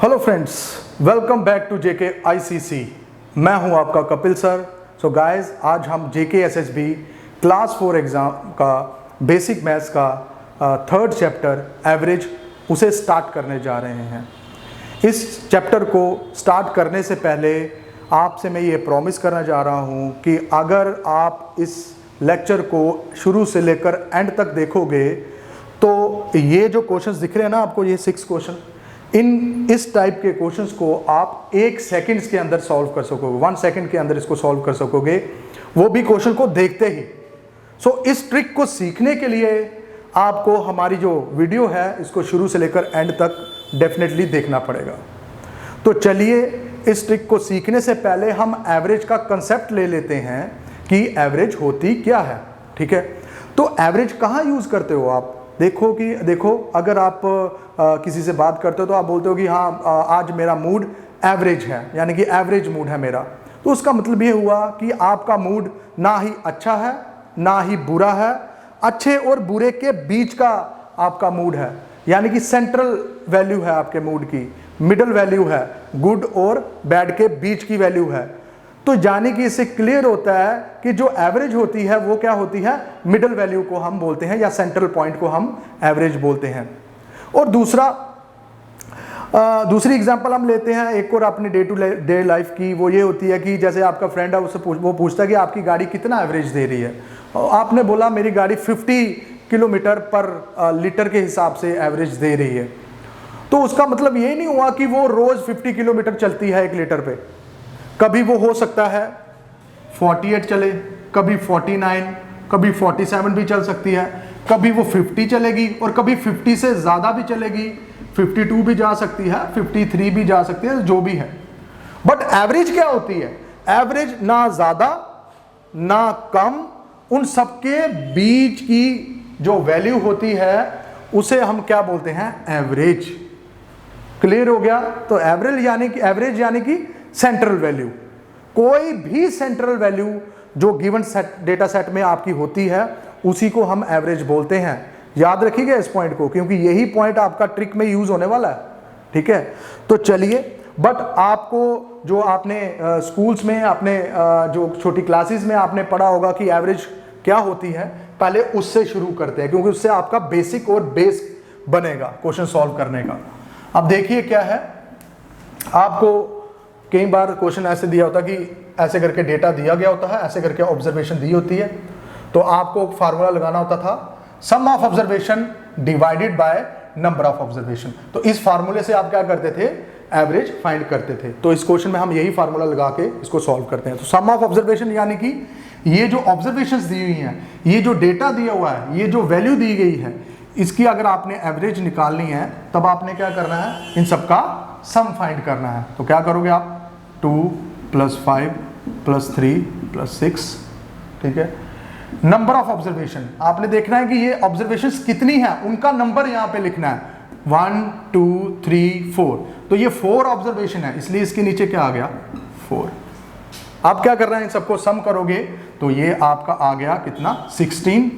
Hello friends, welcome back to JK ICC. मैं हूं आपका कपिल सर। सो गाइस, आज हम जेके एसएसबी क्लास 4 एग्ज़ाम का बेसिक मैथ्स का थर्ड चैप्टर एवरेज उसे स्टार्ट करने जा रहे हैं। इस चैप्टर को स्टार्ट करने से पहले आपसे मैं ये प्रॉमिस करना चाह रहा हूं कि अगर आप इस लेक्चर को शुरू से लेकर एंड तक देखोगे तो ये जो क्वेश्चंस दिख रहे हैं ना आपको, ये 6 क्वेश्चन, इस टाइप के क्वेश्चंस को आप 1 सेकंड्स के अंदर सॉल्व कर सकोगे, 1 सेकंड के अंदर इसको सॉल्व कर सकोगे, वो भी क्वेश्चन को देखते ही। सो इस ट्रिक को सीखने के लिए आपको हमारी जो वीडियो है इसको शुरू से लेकर एंड तक डेफिनेटली देखना पड़ेगा। तो चलिए, इस ट्रिक को सीखने से पहले हम एवरेज का कंसेप्ट ले लेते हैं कि एवरेज होती क्या है। ठीक है, तो एवरेज कहाँ यूज़ करते हो आप? देखो अगर आप किसी से बात करते हो तो आप बोलते हो कि हाँ आज मेरा मूड एवरेज है, यानी कि एवरेज मूड है मेरा। तो उसका मतलब ये हुआ कि आपका मूड ना ही अच्छा है ना ही बुरा है, अच्छे और बुरे के बीच का आपका मूड है, यानी कि सेंट्रल वैल्यू है आपके मूड की, मिडल वैल्यू है, गुड और बैड के बीच की वैल्यू है। तो यानी कि इससे क्लियर होता है कि जो एवरेज होती है वो क्या होती है, मिडल वैल्यू को हम बोलते हैं या सेंट्रल पॉइंट को हम एवरेज बोलते हैं। और दूसरी एग्जांपल हम लेते हैं एक और अपनी डे टू डे लाइफ की। वो ये होती है कि जैसे आपका फ्रेंड है, उससे वो पूछता है कि आपकी गाड़ी कितना एवरेज दे रही है। आपने बोला मेरी गाड़ी 50 किलोमीटर पर लीटर के हिसाब से एवरेज दे रही है। तो उसका मतलब ये नहीं हुआ कि वो रोज 50 किलोमीटर चलती है 1 लीटर पे। कभी वो हो सकता है 48 चले, कभी 49, कभी 47 भी चल सकती है, कभी वो 50 चलेगी और कभी 50 से ज़्यादा भी चलेगी, 52 भी जा सकती है, 53 भी जा सकती है, जो भी है। बट एवरेज क्या होती है? एवरेज ना ज़्यादा ना कम, उन सबके बीच की जो वैल्यू होती है उसे हम क्या बोलते हैं? एवरेज। क्लियर हो गया? तो एवरेज यानी कि सेंट्रल वैल्यू। कोई भी सेंट्रल वैल्यू जो गिवन डेटा सेट में आपकी होती है उसी को हम एवरेज बोलते हैं। याद रखिएगा इस पॉइंट को, क्योंकि यही पॉइंट आपका ट्रिक में यूज होने वाला है। ठीक है, तो चलिए, बट आपको जो आपने स्कूल्स में अपने जो छोटी क्लासेस में आपने पढ़ा होगा कि एवरेज क्या होती है, पहले उससे शुरू करते हैं, क्योंकि उससे आपका बेसिक और बेस बनेगा क्वेश्चन सॉल्व करने का। अब देखिए क्या है, आपको कई बार क्वेश्चन ऐसे दिया होता कि ऐसे करके डेटा दिया गया होता है, ऐसे करके ऑब्जर्वेशन दी होती है, तो आपको फार्मूला लगाना होता था sum of observation divided by number of observation. तो इस फार्मूले से आप क्या करते थे? एवरेज फाइंड करते थे। तो इस क्वेश्चन में हम यही फार्मूला लगा के इसको सॉल्व करते हैं। तो सम ऑफ ऑब्जर्वेशन यानी कि ये जो ऑब्जर्वेशंस दी हुई हैं, ये जो डेटा दिया हुआ है, ये जो वैल्यू दी गई है, इसकी अगर आपने एवरेज निकालनी है तब आपने क्या करना है? इन सबका सम फाइंड करना है। तो क्या करोगे आप? 2 + 5 + 3 + 6। ठीक है, नंबर ऑफ ऑब्जर्वेशन आपने देखना है कि ये ऑब्जर्वेशंस कितनी है, उनका नंबर यहां पे लिखना है 1 2 3 4। तो ये 4 ऑब्जर्वेशन है, इसलिए इसके नीचे क्या आ गया? 4। आप क्या करना है? इन सबको सम करोगे तो ये आपका आ गया कितना? 16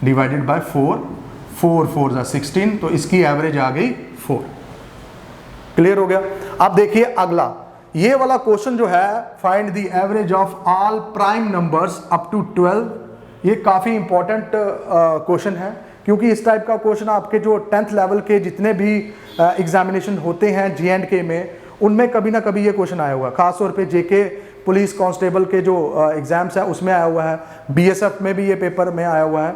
डिवाइडेड बाय 4, 4 4 16, तो इसकी एवरेज आ गई 4। क्लियर हो गया? अब देखिए अगला, ये वाला क्वेश्चन जो है, find the average of all prime numbers up to 12। ये काफ़ी इंपॉर्टेंट क्वेश्चन है, क्योंकि इस टाइप का क्वेश्चन आपके जो 10th लेवल के जितने भी एग्जामिनेशन होते हैं J&K में, उनमें कभी ना कभी ये क्वेश्चन आया हुआ है। खासतौर पे JK पुलिस कांस्टेबल के जो एग्जाम्स है उसमें आया हुआ है, BSF में भी ये पेपर में आया हुआ है।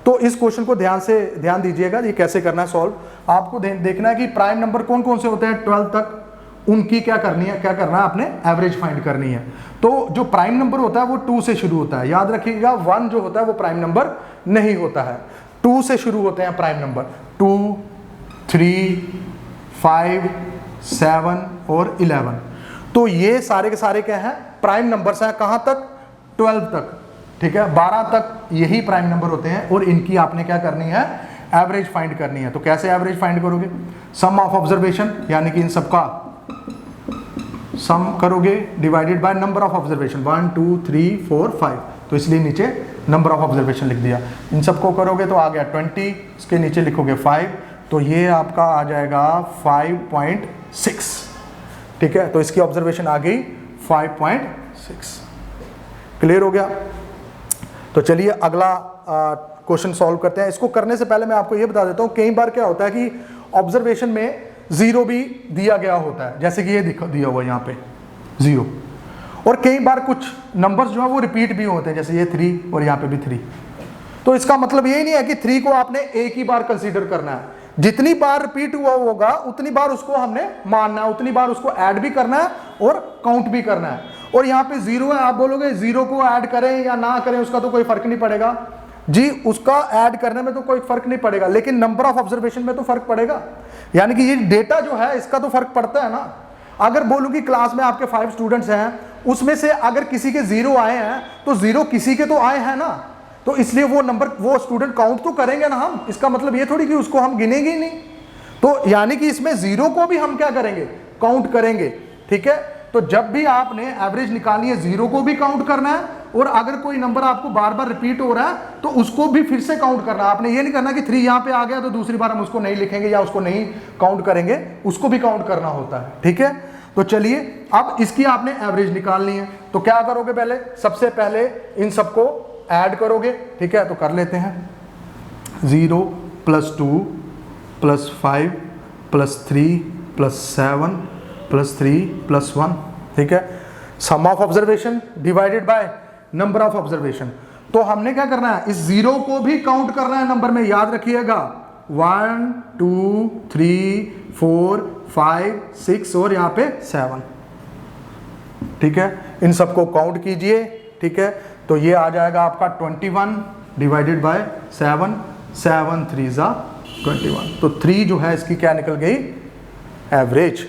तो इस क्वेश्चन को ध्यान दीजिएगा, ये कैसे करना है सॉल्व। आपको देखना है कि प्राइम नंबर कौन कौन से होते हैं 12 तक, उनकी क्या करना है आपने? एवरेज फाइंड करनी है। तो जो प्राइम नंबर होता है वो 2 से शुरू होता है। याद रखिएगा 1 जो होता है वो प्राइम नंबर नहीं होता है, 2 से शुरू होते हैं प्राइम नंबर। 2 3 5 7 और 11। तो ये सारे के सारे क्या हैं? प्राइम नंबर्स हैं। कहां तक? 12 तक। ठीक है, 12 तक यही प्राइम नंबर होते हैं और इनकी आपने क्या करनी है? एवरेज फाइंड करनी है। तो कैसे एवरेज फाइंड करोगे? सम ऑफ ऑब्जर्वेशन, यानी कि इन सबका सम करोगे divided by number of observation, 1 2 3 4 5। तो इसलिए नीचे नंबर ऑफ ऑब्जर्वेशन लिख दिया। इन सबको करोगे तो आ गया 20, इसके नीचे लिखोगे 5, तो ये आपका आ जाएगा 5.6। ठीक है, तो इसकी ऑब्जर्वेशन आ गई 5.6। क्लियर हो गया। तो चलिए अगला क्वेश्चन सॉल्व करते हैं। इसको करने से पहले मैं आपको ये बता देता हूँ, कई बार क्या होता है कि ऑब्जर्वेशन में 0 भी दिया गया होता है, जैसे कि ये दिया हुआ यहाँ पे 0, और कई बार कुछ नंबर्स जो है वो रिपीट भी होते हैं, जैसे ये 3 और यहाँ पे भी 3। तो इसका मतलब ये नहीं है कि 3 को आपने एक ही बार कंसीडर करना है, जितनी बार रिपीट हुआ होगा उतनी बार उसको हमने मानना है, उतनी बार उसको ऐड भी करना है और काउंट भी करना है। और यहाँ पे 0 है, आप बोलोगे 0 को ऐड करें या ना करें उसका तो कोई फर्क नहीं पड़ेगा जी, उसका ऐड करने में तो कोई फर्क नहीं पड़ेगा, लेकिन नंबर ऑफ ऑब्जर्वेशन में तो फर्क पड़ेगा। यानी कि ये डेटा जो है इसका तो फर्क पड़ता है ना। अगर बोलूं कि क्लास में आपके 5 स्टूडेंट्स हैं, उसमें से अगर किसी के 0 आए हैं तो 0 किसी के तो आए हैं ना, तो इसलिए वो नंबर वो स्टूडेंट काउंट तो करेंगे ना हम। इसका मतलब ये थोड़ी कि उसको हम गिनेंगे ही नहीं। तो यानी कि इसमें 0 को भी हम क्या करेंगे, काउंट करेंगे। ठीक है, तो जब भी आपने एवरेज निकालनी है 0 को भी काउंट करना है, और अगर कोई नंबर आपको बार बार रिपीट हो रहा है तो उसको भी फिर से काउंट करना है। आपने ये नहीं करना कि 3 यहां पे आ गया तो दूसरी बार हम उसको नहीं लिखेंगे या उसको नहीं काउंट करेंगे, उसको भी काउंट करना होता है। ठीक है, तो चलिए अब इसकी आपने एवरेज निकालनी है। तो क्या करोगे, पहले सबसे पहले इन सबको ऐड करोगे। ठीक है, तो कर लेते हैं 0 + 2 + 5 + 3 + 7 + 3 + 1। ठीक है, sum of observation divided by number of observation. तो हमने क्या करना है, इस 0 को भी काउंट करना है नंबर में, याद रखिएगा 1 2 3 4 5 6 और यहाँ पे 7। ठीक है, इन सबको काउंट कीजिए। ठीक है, तो ये आ जाएगा आपका 21 डिवाइडेड बाय 7, 7 3 = 21। तो 3 जो है इसकी क्या निकल गई, एवरेज।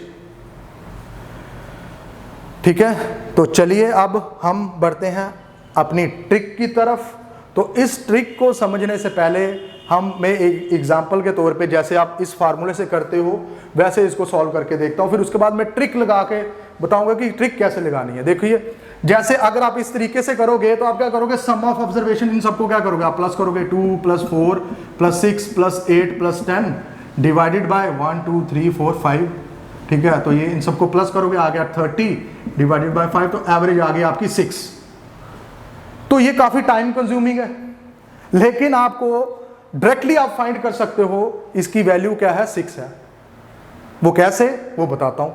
ठीक है, तो चलिए अब हम बढ़ते हैं अपनी ट्रिक की तरफ। तो इस ट्रिक को समझने से पहले मैं एक एग्जाम्पल के तौर पे, जैसे आप इस फार्मूले से करते हो वैसे इसको सॉल्व करके देखता हूँ, फिर उसके बाद मैं ट्रिक लगा के बताऊंगा कि ट्रिक कैसे लगानी है। देखिए, जैसे अगर आप इस तरीके से करोगे तो आप क्या करोगे, सम ऑफ ऑब्जर्वेशन इन सबको क्या करोगे, आप प्लस करोगे 2 + 4 + 6 + 8 + 10 डिवाइडेड बाय 1 2 3 4 5। ठीक है, तो ये इन सबको प्लस करोगे, आ गया 30 डिवाइडेड बाय 5, तो एवरेज आ गई आपकी 6। तो ये काफी टाइम कंज्यूमिंग है, लेकिन आपको डायरेक्टली आप फाइंड कर सकते हो इसकी वैल्यू क्या है, 6 है। वो कैसे, वो बताता हूं।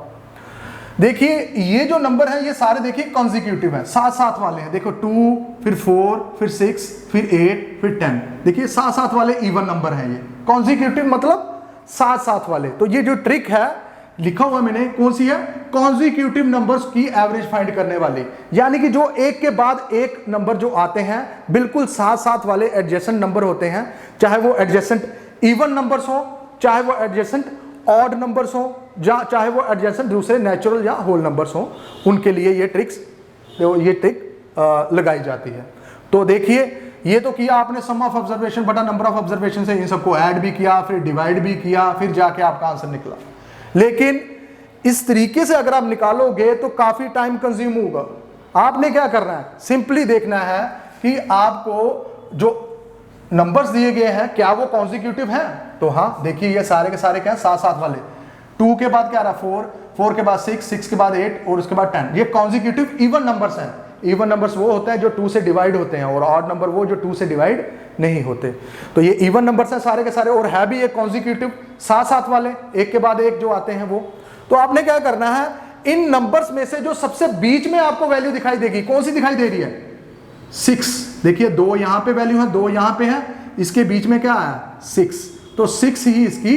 देखिए, ये जो नंबर है ये सारे देखिए कॉन्जिक्यूटिव है, साथ साथ वाले हैं। देखो 2 फिर 4 फिर 6 फिर 8 फिर 10, देखिए साथ साथ वाले इवन नंबर हैं। ये कॉन्जिक्यूटिव मतलब साथ साथ वाले। तो ये जो ट्रिक है लिखा हुआ मैंने, कौन सी है, कॉन्जिक्यूटिव नंबर्स की एवरेज फाइंड करने वाली। यानी कि जो एक के बाद एक नंबर जो आते हैं बिल्कुल साथ साथ वाले एडजेसेंट नंबर होते हैं, चाहे वो एडजेसेंट इवन नंबर्स हो, चाहे वो एडजेसेंट ऑड नंबर्स हो, चाहे वो एडजेसेंट दूसरे नेचुरल या होल नंबर्स हो, उनके लिए ये ट्रिक लगाई जाती है। तो देखिए, ये तो किया आपने सम ऑफ ऑब्जर्वेशन बटा नंबर ऑफ ऑब्जर्वेशन से, इन सबको ऐड भी किया, फिर डिवाइड भी किया, फिर जाके आपका आंसर निकला। लेकिन इस तरीके से अगर आप निकालोगे तो काफी टाइम कंज्यूम होगा। आपने क्या करना है, सिंपली देखना है कि आपको जो नंबर्स दिए गए हैं क्या वो कॉन्जिक्यूटिव हैं। तो हाँ, देखिए ये सारे के सारे क्या हैं, साथ साथ वाले। 2 के बाद क्या रहा 4, 4 के बाद 6, 6 के बाद 8 और उसके बाद 10। ये कॉन्जिक्यूटिव इवन नंबर्स हैं। इवन नंबर्स वो होते हैं जो 2 से डिवाइड होते हैं, और ऑड नंबर वो जो 2 से डिवाइड नहीं होते। तो ये इवन नंबर्स हैं सारे के सारे, और है भी एक कॉन्जिक्यूटिव, साथ साथ वाले, एक के बाद एक जो आते हैं वो। तो आपने क्या करना है, इन नंबर्स में से जो सबसे बीच में आपको वैल्यू दिखाई देगी, कौन सी दिखाई दे रही है, 6। देखिए 2 यहां पे वैल्यू है, 2 यहां पे है, इसके बीच में क्या है 6, तो 6 ही इसकी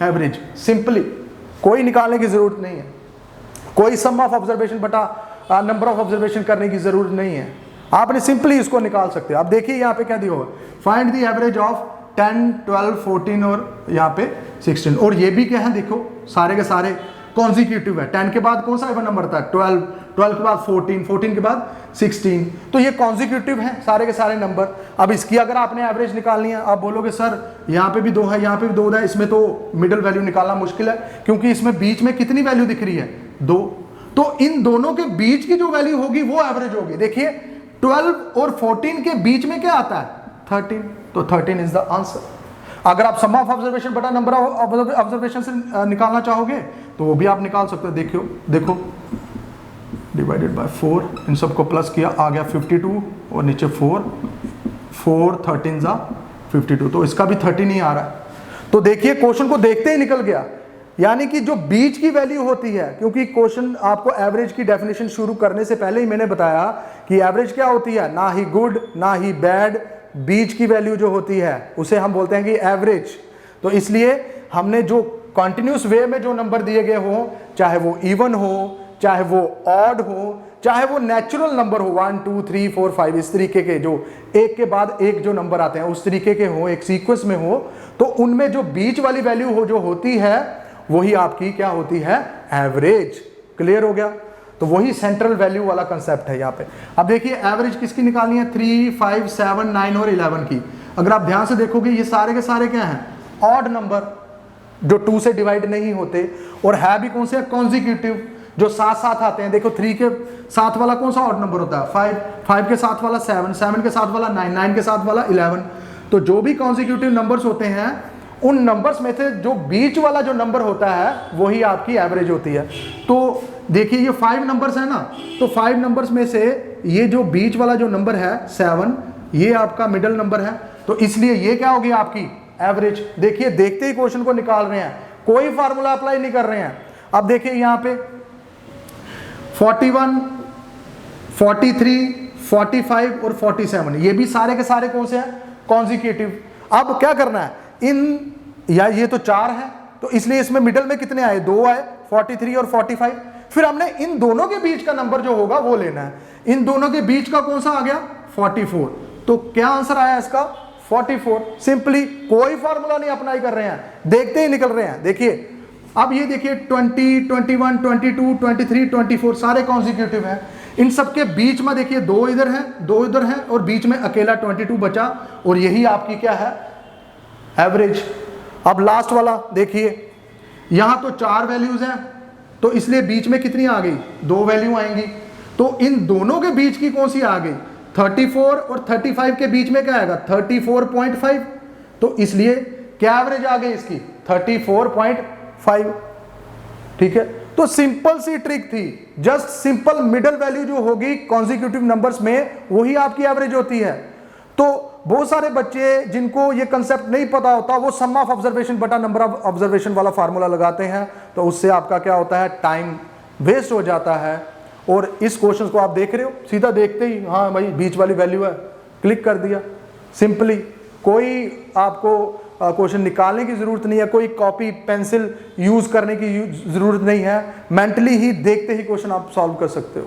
एवरेज। सिंपली कोई निकालने की जरूरत नहीं है, कोई सम ऑफ ऑब्जर्वेशन बटा नंबर ऑफ ऑब्जर्वेशन करने की जरूरत नहीं है, आपने सिंपली इसको निकाल सकते हो। अब देखिए यहाँ पे क्या दिया हुआ, फाइंड द एवरेज ऑफ 10 12 14 और यहाँ पे 16। और ये भी क्या है, देखो सारे के सारे कॉन्जिक्यूटिव है। 10 के बाद कौन सा इवन नंबर था 12, 12 के बाद 14, 14 के बाद 16, तो ये कॉन्जिक्यूटिव है सारे के सारे नंबर। अब इसकी अगर आपने एवरेज निकालनी है, आप बोलोगे सर यहाँ पे भी 2 है, यहाँ पे भी 2 है, इसमें तो मिडिल वैल्यू निकालना मुश्किल है, क्योंकि इसमें बीच में कितनी वैल्यू दिख रही है 2, तो इन दोनों के बीच की जो वैल्यू होगी वो एवरेज होगी। देखिए 12 और 14 के बीच में क्या आता है 13, तो 13 इज द आंसर। अगर आप सम ऑफ ऑब्जर्वेशन बटा नंबर ऑफ ऑब्जर्वेशन से निकालना चाहोगे तो वो भी आप निकाल सकते हो। देखो डिवाइडेड बाय 4, इन सबको प्लस किया, आ गया 52 और नीचे 4 13 जा 52, तो इसका भी 30 नहीं आ रहा है। तो देखिए क्वेश्चन को देखते ही निकल गया, यानी कि जो बीच की वैल्यू होती है, क्योंकि क्वेश्चन आपको एवरेज की डेफिनेशन शुरू करने से पहले ही मैंने बताया कि एवरेज क्या होती है, ना ही गुड ना ही बैड, बीच की वैल्यू जो होती है उसे हम बोलते हैं कि एवरेज। तो इसलिए हमने जो कॉन्टिन्यूस वे में जो नंबर दिए गए हो, चाहे वो इवन हो, चाहे वो ऑड हो, चाहे वो नेचुरल नंबर हो 1 2 3 4 5, इस तरीके के जो एक के बाद एक जो नंबर आते हैं उस तरीके के हो, एक सीक्वेंस में हो, तो उनमें जो बीच वाली वैल्यू हो जो होती है वही आपकी क्या होती है, एवरेज। क्लियर हो गया? तो वही सेंट्रल वैल्यू वाला कंसेप्ट है यहाँ पे। अब देखिए एवरेज किसकी निकालनी है, 3 5 7 9 और 11 की। अगर आप ध्यान से देखोगे ये सारे के सारे क्या हैं, ऑड नंबर जो 2 से डिवाइड नहीं होते, और है भी कौन से, कॉन्जिक्यूटिव जो साथ साथ आते हैं। देखो 3 के साथ वाला कौन सा ऑड नंबर होता है, 5 के साथ वाला 7 के साथ वाला 9 के साथ वाला 11। तो जो भी कॉन्जिक्यूटिव नंबर्स होते हैं उन नंबर्स में से जो बीच वाला जो नंबर होता है वही आपकी एवरेज होती है। तो देखिए ये 5 नंबर्स है ना, तो 5 नंबर्स में से ये जो बीच वाला जो नंबर है 7, ये आपका मिडल नंबर है, तो इसलिए ये क्या होगी आपकी एवरेज। देखिए देखते ही क्वेश्चन को निकाल रहे हैं, कोई फार्मूला अप्लाई नहीं कर रहे हैं। अब देखिए यहाँ पे 41 43 45 और 47, ये भी सारे के सारे कौन से हैं, कॉन्जिक्यूटिव। अब क्या करना है, इन या ये तो 4 है, तो इसलिए इसमें मिडल में कितने आए, 2 आए, 43 और 45। फिर हमने इन दोनों के बीच का नंबर जो होगा वो लेना है। इन दोनों के बीच का कौन सा आ गया, 44। तो क्या आंसर आया इसका, 44। सिंपली कोई फार्मूला नहीं अप्लाई कर रहे हैं, देखते ही निकल रहे हैं। देखिए अब ये देखिए 20 21 22 23 24 सारे कॉन्जिक्यूटिव हैं। इन सबके बीच में देखिए 2 इधर हैं 2 इधर हैं और बीच में अकेला 22 बचा, और यही आपकी क्या है, एवरेज। अब लास्ट वाला देखिए, यहां तो 4 वैल्यूज हैं, तो इसलिए बीच में कितनी आ गई, 2 वैल्यू आएंगी। तो इन दोनों के बीच की कौन सी आ गई, 34 और 35 के बीच में क्या आएगा, 34.5। तो इसलिए क्या एवरेज आ गई इसकी, 34.5। ठीक है, तो सिंपल सी ट्रिक थी, जस्ट सिंपल मिडल वैल्यू जो होगी कॉन्जिक्यूटिव नंबर्स में वही आपकी एवरेज होती है। तो बहुत सारे बच्चे जिनको ये कंसेप्ट नहीं पता होता वो सम ऑफ ऑब्जर्वेशन बटा नंबर ऑफ ऑब्जर्वेशन वाला फार्मूला लगाते हैं, तो उससे आपका क्या होता है, टाइम वेस्ट हो जाता है। और इस क्वेश्चन को आप देख रहे हो, सीधा देखते ही हाँ भाई बीच वाली वैल्यू है, क्लिक कर दिया सिंपली। कोई आपको क्वेश्चन निकालने की जरूरत नहीं है, कोई कॉपी पेंसिल यूज करने की जरूरत नहीं है, मेंटली ही देखते ही क्वेश्चन आप सॉल्व कर सकते हो।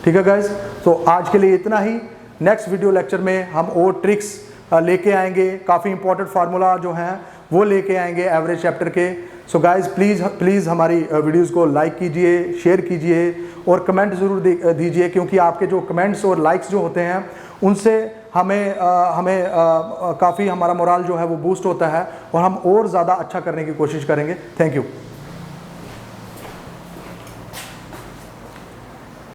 ठीक है गाइस, तो आज के लिए इतना ही। नेक्स्ट वीडियो लेक्चर में हम और ट्रिक्स लेके आएंगे, काफ़ी इंपॉर्टेंट फार्मूला जो हैं वो लेके आएंगे एवरेज चैप्टर के। सो गाइस प्लीज़ हमारी वीडियोस को लाइक कीजिए, शेयर कीजिए और कमेंट ज़रूर दीजिए, क्योंकि आपके जो कमेंट्स और लाइक्स जो होते हैं उनसे हमें काफ़ी हमारा मोराल जो है वो बूस्ट होता है और हम और ज़्यादा अच्छा करने की कोशिश करेंगे। Thank you.